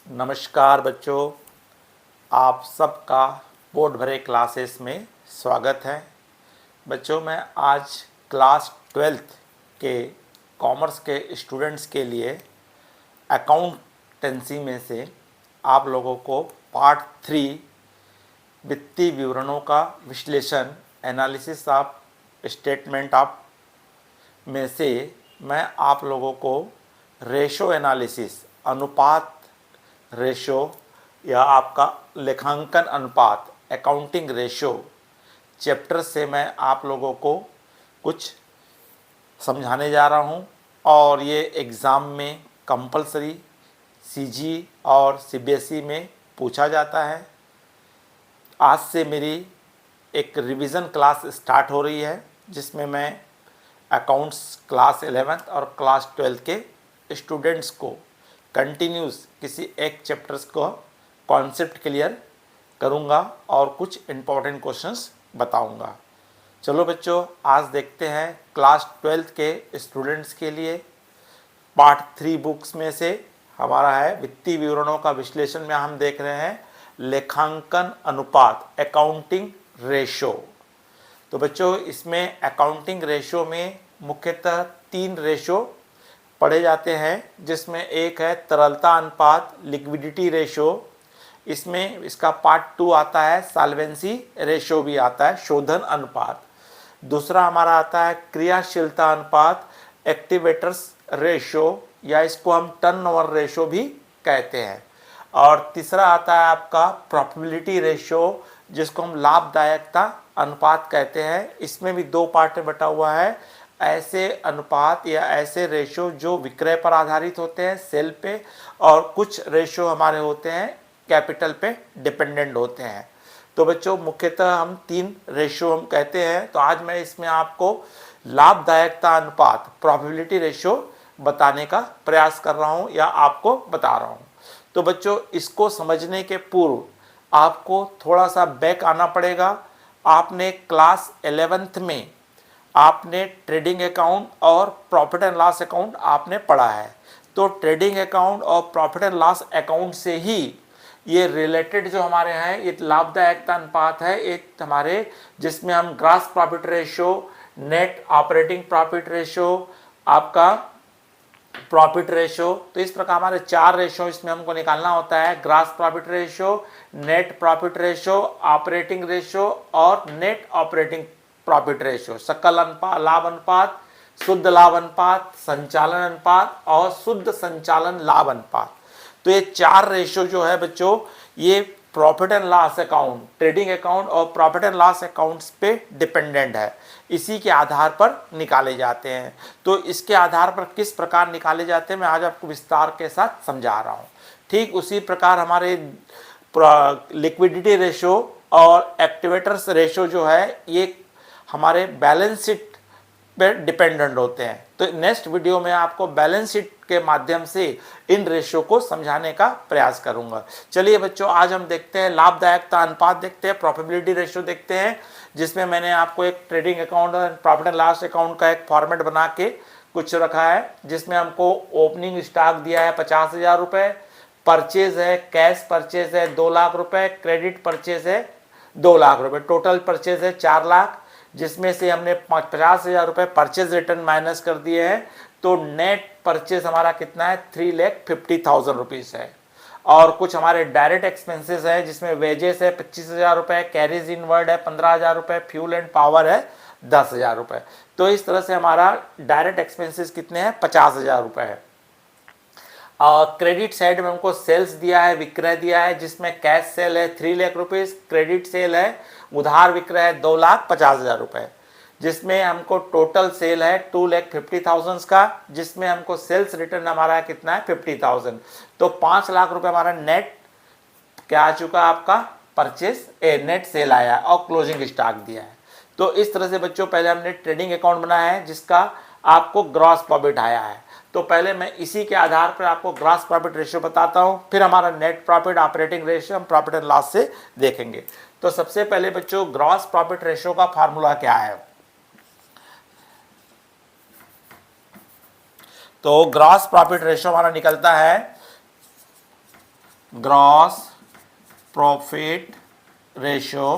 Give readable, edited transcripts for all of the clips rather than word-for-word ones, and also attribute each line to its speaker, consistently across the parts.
Speaker 1: नमस्कार बच्चों, आप सबका बोर्ड भरे क्लासेस में स्वागत है। बच्चों, मैं आज क्लास 12th के कॉमर्स के स्टूडेंट्स के लिए अकाउंटेंसी में से आप लोगों को पार्ट 3 वित्तीय विवरणों का विश्लेषण एनालिसिस ऑफ स्टेटमेंट ऑफ में से मैं आप लोगों को रेशो एनालिसिस अनुपात रेशो या आपका लेखांकन अनुपात अकाउंटिंग रेशो चैप्टर से मैं आप लोगों को कुछ समझाने जा रहा हूं और ये एग्ज़ाम में कंपलसरी सीजी और सीबीएसई में पूछा जाता है। आज से मेरी एक रिवीजन क्लास स्टार्ट हो रही है जिसमें मैं अकाउंट्स क्लास 11th और क्लास 12th के स्टूडेंट्स को कंटिन्यूस किसी एक चैप्टर्स को कॉन्सेप्ट क्लियर करूंगा और कुछ इम्पोर्टेंट क्वेश्चंस बताऊंगा। चलो बच्चों, आज देखते हैं क्लास 12th के स्टूडेंट्स के लिए पार्ट 3 बुक्स में से हमारा है वित्तीय विवरणों का विश्लेषण में हम देख रहे हैं लेखांकन अनुपात अकाउंटिंग रेशो। तो बच्चों, इसमें अकाउंटिंग रेशो में मुख्यतः 3 रेशो पढ़े जाते हैं, जिसमें एक है तरलता अनुपात लिक्विडिटी रेशो। इसमें इसका पार्ट 2 आता है सॉल्वेंसी रेशो भी आता है, शोधन अनुपात। दूसरा हमारा आता है क्रियाशीलता अनुपात एक्टिवेटर्स रेशो, या इसको हम टर्नओवर रेशो भी कहते हैं। और तीसरा आता है आपका प्रॉफिटेबिलिटी रेशो, जिसको हम लाभदायकता अनुपात कहते हैं। इसमें भी 2 पार्ट में बटा हुआ है। ऐसे अनुपात या ऐसे रेशो जो विक्रय पर आधारित होते हैं, सेल पे, और कुछ रेशो हमारे होते हैं कैपिटल पे डिपेंडेंट होते हैं। तो बच्चों, मुख्यतः हम 3 रेशो हम कहते हैं। तो आज मैं इसमें आपको लाभदायकता अनुपात प्रॉफिटेबिलिटी रेशो बताने का प्रयास कर रहा हूं या आपको बता रहा हूं। तो बच्चों, इसको समझने के पूर्व आपको थोड़ा सा बैक आना पड़ेगा। आपने क्लास 11th में आपने ट्रेडिंग अकाउंट और प्रॉफिट एंड लॉस अकाउंट आपने पढ़ा है। तो ट्रेडिंग अकाउंट और प्रॉफिट एंड लॉस अकाउंट से ही ये रिलेटेड जो हमारे हैं ये लाभदायकता अनुपात है, एक हमारे जिसमें हम gross profit ratio, net operating profit ratio, आपका प्रॉफिट रेशो, तो इस प्रकार हमारे 4 रेशो इसमें हमको निकालना होता है। Gross profit ratio, net profit ratio, operating ratio और नेट ऑपरेटिंग प्रॉफिट रेशो, सकल लाभ अनुपात, शुद्ध लाभ अनुपात, संचालन अनुपात और शुद्ध संचालन लाभ अनुपात। तो ये 4 रेशो जो है बच्चों, ये profit and loss account, trading account और प्रॉफिट एंड लॉस अकाउंट्स पे डिपेंडेंट है। इसी के आधार पर निकाले जाते हैं। तो इसके आधार पर किस प्रकार निकाले जाते हैं मैं आज आपको विस्तार के साथ समझा रहा हूँ। ठीक उसी प्रकार हमारे लिक्विडिटी रेशो और एक्टिवेटर्स रेशो जो है ये हमारे बैलेंस शीट पे डिपेंडेंट होते हैं। तो नेक्स्ट वीडियो में आपको बैलेंस शीट के माध्यम से इन रेशो को समझाने का प्रयास करूंगा। चलिए बच्चों, आज हम देखते हैं लाभदायकता अनुपात, देखते हैं प्रॉफिटेबिलिटी रेशो देखते हैं, जिसमें मैंने आपको एक ट्रेडिंग अकाउंट और प्रॉफिट एंड लॉस अकाउंट का एक फॉर्मेट बना के कुछ रखा है, जिसमें हमको ओपनिंग स्टॉक दिया है 50,000 रुपये, परचेज है कैश परचेज है 2 लाख रुपये, क्रेडिट परचेज है 2 लाख रुपये, टोटल परचेज है 4 लाख, जिसमें से हमने 50,000 रुपये परचेज रिटर्न माइनस कर दिए हैं। तो नेट परचेज हमारा कितना है 3,50,000 रुपीज़ है। और कुछ हमारे डायरेक्ट एक्सपेंसेस है, जिसमें वेजेस है 25,000 रुपये, कैरीज इनवर्ड है 15,000 रुपये, फ्यूल एंड पावर है 10,000 रुपये। तो इस तरह से हमारा डायरेक्ट एक्सपेंसेस कितने हैं 50,000 रुपये है। और क्रेडिट साइड में हमको सेल्स दिया है, विक्रय दिया है, जिसमें कैश सेल है 3 लाख रुपीज़, क्रेडिट सेल है, उधार विक्रय है 2,50,000 रुपये, जिसमें हमको टोटल सेल है 2,50,000 का, जिसमें हमको सेल्स रिटर्न हमारा कितना है 50,000। तो 5 लाख रुपए हमारा नेट क्या आ चुका आपका परचेस नेट सेल आया और क्लोजिंग स्टॉक दिया है। तो इस तरह से बच्चों पहले हमने ट्रेडिंग अकाउंट बनाया है जिसका आपको ग्रॉस प्रॉफिट आया है। तो पहले मैं इसी के आधार पर आपको ग्रॉस प्रॉफिट रेशियो बताता हूं, फिर हमारा नेट प्रॉफिट ऑपरेटिंग रेशियो हम प्रॉफिट एंड लॉस से देखेंगे। तो सबसे पहले बच्चों ग्रॉस प्रॉफिट रेशियो का फार्मूला क्या है। तो ग्रॉस प्रॉफिट रेशियो हमारा निकलता है ग्रॉस प्रॉफिट रेशियो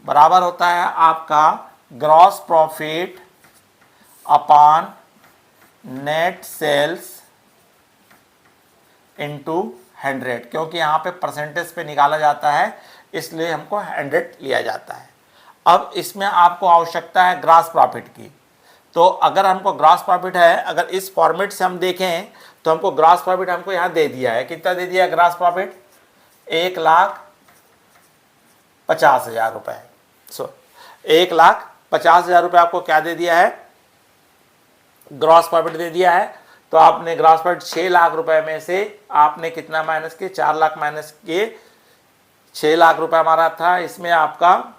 Speaker 1: बराबर होता है आपका gross profit upon net sales into 100, क्योंकि यहाँ पे परसेंटेज पे निकाला जाता है इसलिए हमको 100 लिया जाता है। अब इसमें आपको आवश्यकता है ग्रॉस प्रॉफिट की, तो अगर हमको ग्रॉस प्रॉफिट है, अगर इस फॉर्मेट से हम देखें तो हमको ग्रॉस प्रॉफिट हमको यहाँ दे दिया है, कितना दे दिया है ग्रॉस प्रॉफिट, 1,50,000 रुपये। 1,50,000 रुपये आपको क्या दे दिया है, ग्रॉस प्रॉफिट दे दिया है। तो आपने ग्रॉस प्रॉफिट 6 लाख रुपए में से आपने कितना माइनस किए, 4 लाख माइनस किए, 6 लाख रुपए हमारा था, इसमें आपका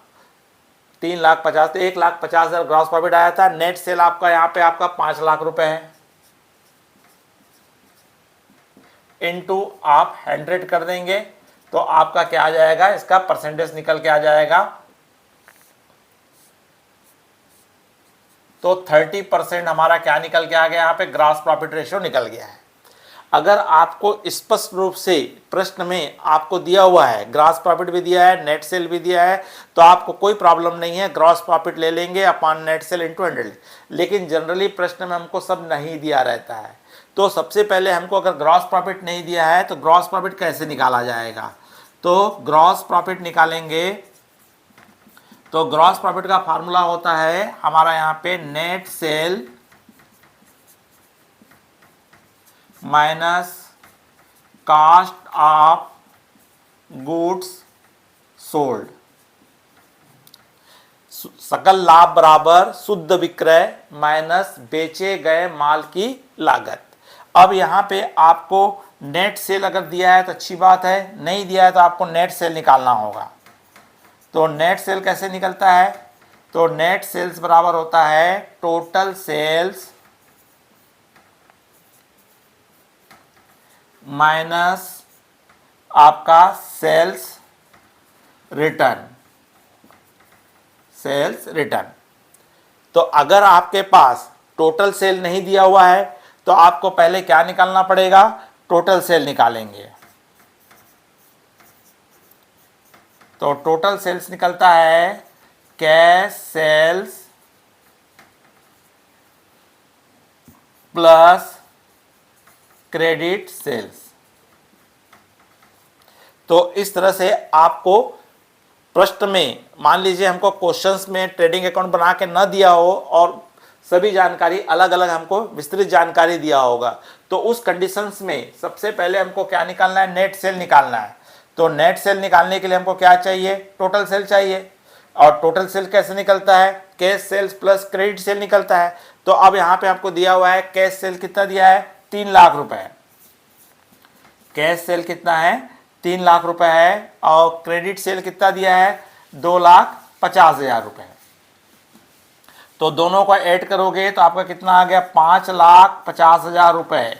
Speaker 1: 3,50,000, तो 1,50,000 ग्रॉस प्रॉफिट आया था। नेट सेल आपका यहाँ पे आपका 5 लाख रुपए है, इनटू आप 100 कर देंगे तो आपका क्या आ जाएगा, इसका परसेंटेज निकल के आ जाएगा, तो 30% हमारा क्या निकल के आ गया, यहाँ पे ग्रॉस प्रॉफिट रेशियो निकल गया है। अगर आपको स्पष्ट रूप से प्रश्न में आपको दिया हुआ है, ग्रॉस प्रॉफिट भी दिया है, नेट सेल भी दिया है, तो आपको कोई प्रॉब्लम नहीं है, ग्रॉस प्रॉफिट ले लेंगे अपॉन नेट सेल इनटू 100। लेकिन जनरली प्रश्न में हमको सब नहीं दिया रहता है, तो सबसे पहले हमको अगर ग्रॉस प्रॉफिट नहीं दिया है तो ग्रॉस प्रॉफिट कैसे निकाला जाएगा, तो ग्रॉस प्रॉफिट निकालेंगे तो ग्रॉस प्रॉफिट का फार्मूला होता है हमारा यहाँ पे net cell minus cost of goods sold, सकल लाभ बराबर शुद्ध विक्रय माइनस बेचे गए माल की लागत। अब यहाँ पे आपको नेट सेल अगर दिया है तो अच्छी बात है, नहीं दिया है तो आपको नेट सेल निकालना होगा। तो नेट सेल कैसे निकलता है, तो नेट सेल्स बराबर होता है टोटल सेल्स माइनस आपका सेल्स रिटर्न, सेल्स रिटर्न। तो अगर आपके पास टोटल सेल नहीं दिया हुआ है तो आपको पहले क्या निकालना पड़ेगा, टोटल सेल निकालेंगे। तो टोटल सेल्स निकलता है cash sales plus credit sales. तो इस तरह से आपको प्रश्न में, मान लीजिए हमको क्वेश्चंस में ट्रेडिंग अकाउंट बना के न दिया हो और सभी जानकारी अलग अलग हमको विस्तृत जानकारी दिया होगा, तो उस कंडीशंस में सबसे पहले हमको क्या निकालना है, नेट सेल निकालना है। तो नेट सेल निकालने के लिए हमको क्या चाहिए, टोटल सेल चाहिए। और टोटल सेल कैसे निकलता है, cash sales plus credit sale निकलता है। तो अब यहाँ पे आपको दिया हुआ है कैश सेल कितना दिया है, 3 लाख रुपए। कैश सेल कितना है, 3 लाख रुपए है, और क्रेडिट सेल कितना दिया है, 2,50,000 रुपए। तो दोनों को ऐड करोगे तो आपका कितना आ गया, 5,50,000 रुपए।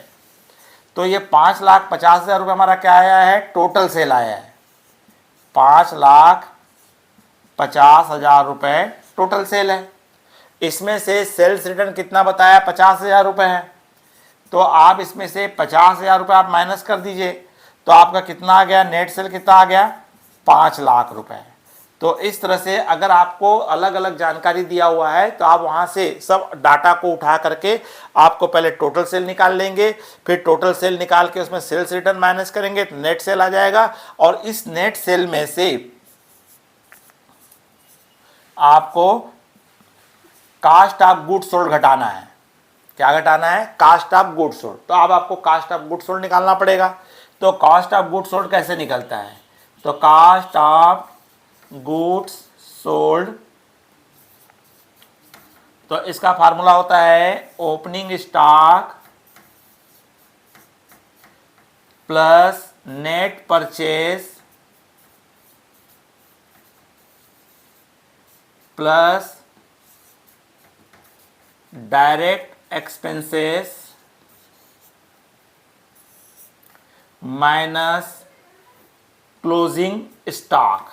Speaker 1: तो ये 5,50,000 रुपये हमारा क्या आया है, टोटल सेल आया है। 5,50,000 रुपये टोटल सेल है। इसमें से सेल्स रिटर्न कितना बताया, 50,000 रुपये है। तो आप इसमें से 50,000 रुपये आप माइनस कर दीजिए तो आपका कितना आ गया, नेट सेल कितना आ गया, 5 लाख रुपये। तो इस तरह से अगर आपको अलग अलग जानकारी दिया हुआ है तो आप वहाँ से सब डाटा को उठा करके आपको पहले टोटल सेल निकाल लेंगे, फिर टोटल सेल निकाल के उसमें सेल्स रिटर्न माइनस करेंगे तो नेट सेल आ जाएगा। और इस नेट सेल में से आपको कास्ट ऑफ गुड्स सोल्ड घटाना है। क्या घटाना है, कास्ट ऑफ गुड्स सोल्ड। तो अब आपको कास्ट ऑफ गुड्स सोल्ड निकालना पड़ेगा। तो कास्ट ऑफ गुड्स सोल्ड कैसे निकलता है, तो कास्ट ऑफ गुड्स सोल्ड, तो इसका फार्मूला होता है opening stock plus net purchase plus direct expenses minus closing stock.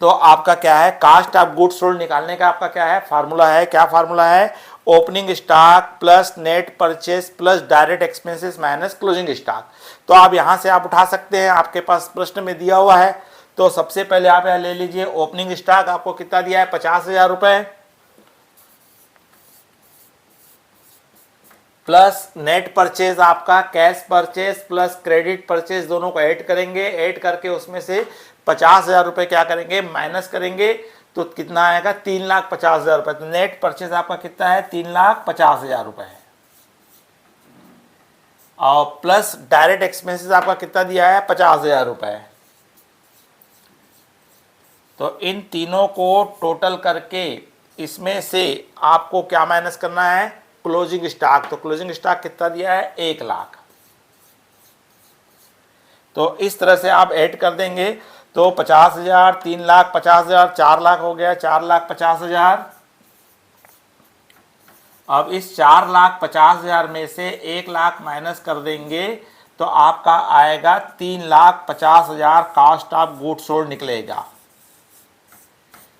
Speaker 1: तो आपका क्या है, कास्ट ऑफ गुड्स सोल्ड निकालने का आपका क्या है फार्मूला है, क्या फार्मूला है, opening stock plus net purchase plus direct expenses minus closing stock. तो आप यहां से आप उठा सकते हैं, आपके पास प्रश्न में दिया हुआ है। तो सबसे पहले आप यहां ले लीजिए, ओपनिंग स्टॉक आपको कितना दिया है, 50,000 रुपए, प्लस नेट परचेज आपका cash purchase plus credit purchase दोनों को ऐड करेंगे, ऐड करके उसमें से 50,000 रुपए क्या करेंगे, माइनस करेंगे, तो कितना आएगा, 3,50,000 रुपए। तो नेट परचेज आपका कितना है, 3,50,000 रुपए है। और प्लस डायरेक्ट एक्सपेंसेस आपका कितना दिया है, 50,000 रुपए। तो इन तीनों को टोटल करके इसमें से आपको क्या माइनस करना है, क्लोजिंग स्टॉक। तो क्लोजिंग स्टॉक कितना दिया है, 1 लाख। तो इस तरह से आप ऐड कर देंगे, तो 50,000, 3,50,000, 4 लाख हो गया, 4,50,000। अब इस 4,50,000 में से 1 लाख माइनस कर देंगे, तो आपका आएगा 3,50,000 कास्ट ऑफ गुड्स सोल्ड निकलेगा।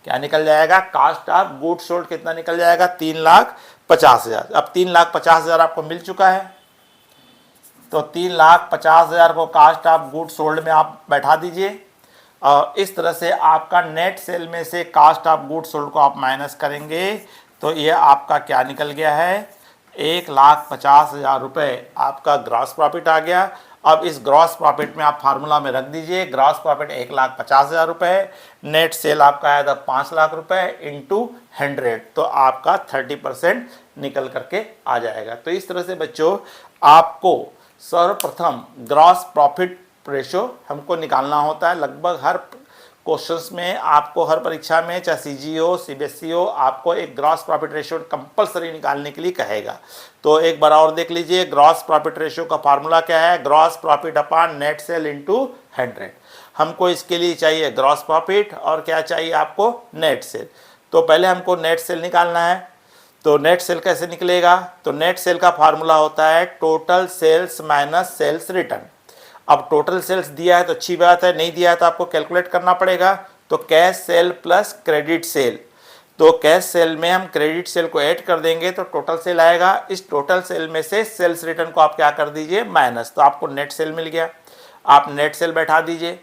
Speaker 1: क्या निकल जाएगा, कास्ट ऑफ गुड्स सोल्ड कितना निकल जाएगा, 3,50,000। अब 3,50,000 आपको मिल चुका है, तो 3,50,000 को कास्ट ऑफ गुड्स सोल्ड में आप बैठा दीजिए। और इस तरह से आपका नेट सेल में से कास्ट ऑफ गुड्स सोल्ड को आप माइनस करेंगे, तो ये आपका क्या निकल गया है, 1,50,000 रुपये आपका ग्रॉस प्रॉफिट आ गया। अब इस ग्रॉस प्रॉफिट में आप फार्मूला में रख दीजिए, ग्रॉस प्रॉफिट 1,50,000 रुपये, नेट सेल आपका आया था 5 लाख रुपए इंटू 100, तो आपका 30% निकल करके आ जाएगा। तो इस तरह से बच्चों आपको सर्वप्रथम ग्रॉस प्रॉफिट रेशो हमको निकालना होता है। लगभग हर क्वेश्चंस में आपको, हर परीक्षा में, चाहे सीजी हो सीबीएसई हो, आपको एक ग्रॉस प्रॉफिट रेशियो कंपलसरी निकालने के लिए कहेगा। तो एक बार और देख लीजिए, ग्रॉस प्रॉफिट रेशियो का फार्मूला क्या है, gross profit upon net cell into 100। हमको इसके लिए चाहिए ग्रॉस प्रॉफिट और क्या चाहिए आपको, नेट सेल। तो पहले हमको नेट सेल निकालना है। तो नेट सेल कैसे निकलेगा, तो नेट सेल का फार्मूला होता है total sales minus sales return. अब टोटल सेल्स दिया है तो अच्छी बात है, नहीं दिया है तो आपको कैलकुलेट करना पड़ेगा। तो cash cell plus credit cell, तो कैश सेल में हम क्रेडिट सेल को ऐड कर देंगे तो टोटल सेल आएगा। इस टोटल सेल में से सेल्स रिटर्न को आप क्या कर दीजिए, माइनस, तो आपको नेट सेल मिल गया। आप नेट सेल बैठा दीजिए,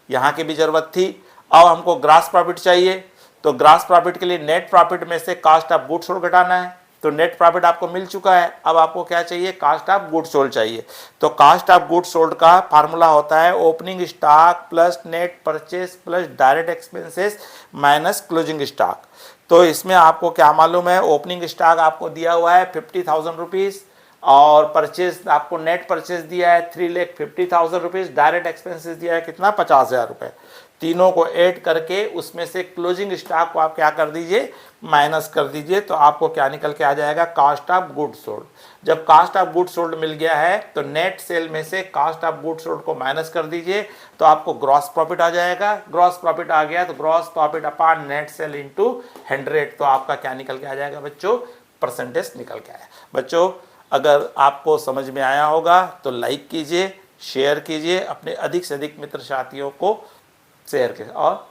Speaker 1: यहाँ की भी ज़रूरत थी। अब हमको ग्रॉस प्रॉफिट चाहिए, तो ग्रॉस प्रॉफिट के लिए नेट प्रॉफिट में से कास्ट ऑफ गुड्स सोल्ड घटाना है। तो नेट प्रॉफिट आपको मिल चुका है, अब आपको क्या चाहिए, कास्ट ऑफ गुड्स सोल्ड चाहिए। तो कास्ट ऑफ गुड्स सोल्ड का फार्मूला होता है opening stock plus net purchase plus direct expenses minus closing stock. तो इसमें आपको क्या मालूम है, ओपनिंग स्टॉक आपको दिया हुआ है 50,000 रुपीज़ और परचेज आपको नेट परचेज दिया है 3,50,000 रुपीज़, डायरेक्ट एक्सपेंसेस दिया है कितना, 50,000 रुपये। तीनों को ऐड करके उसमें से क्लोजिंग स्टॉक को आप क्या कर दीजिए, माइनस कर दीजिए, तो आपको क्या निकल के आ जाएगा, कास्ट ऑफ गुड्स सोल्ड। जब कास्ट ऑफ गुड्स सोल्ड मिल गया है तो नेट सेल में से कास्ट ऑफ गुड्स सोल्ड को माइनस कर दीजिए, तो आपको ग्रॉस प्रॉफिट आ जाएगा। ग्रॉस प्रॉफिट आ गया तो gross profit upon net cell into 100, तो आपका क्या निकल के आ जाएगा बच्चों, परसेंटेज निकल के आया। बच्चों अगर आपको समझ में आया होगा तो लाइक कीजिए, शेयर कीजिए, अपने अधिक से अधिक मित्र साथियों को शेयर कीजिए। और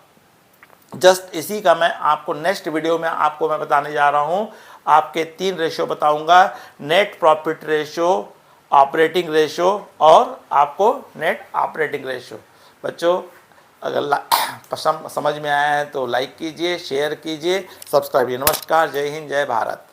Speaker 1: जस्ट इसी का मैं आपको नेक्स्ट वीडियो में आपको मैं बताने जा रहा हूं, आपके 3 रेशो बताऊंगा, net profit ratio, operating ratio और आपको नेट ऑपरेटिंग रेशो। बच्चों अगर समझ में आया है तो लाइक कीजिए, शेयर कीजिए, सब्सक्राइब कीजिए। नमस्कार, जय हिंद, जय भारत।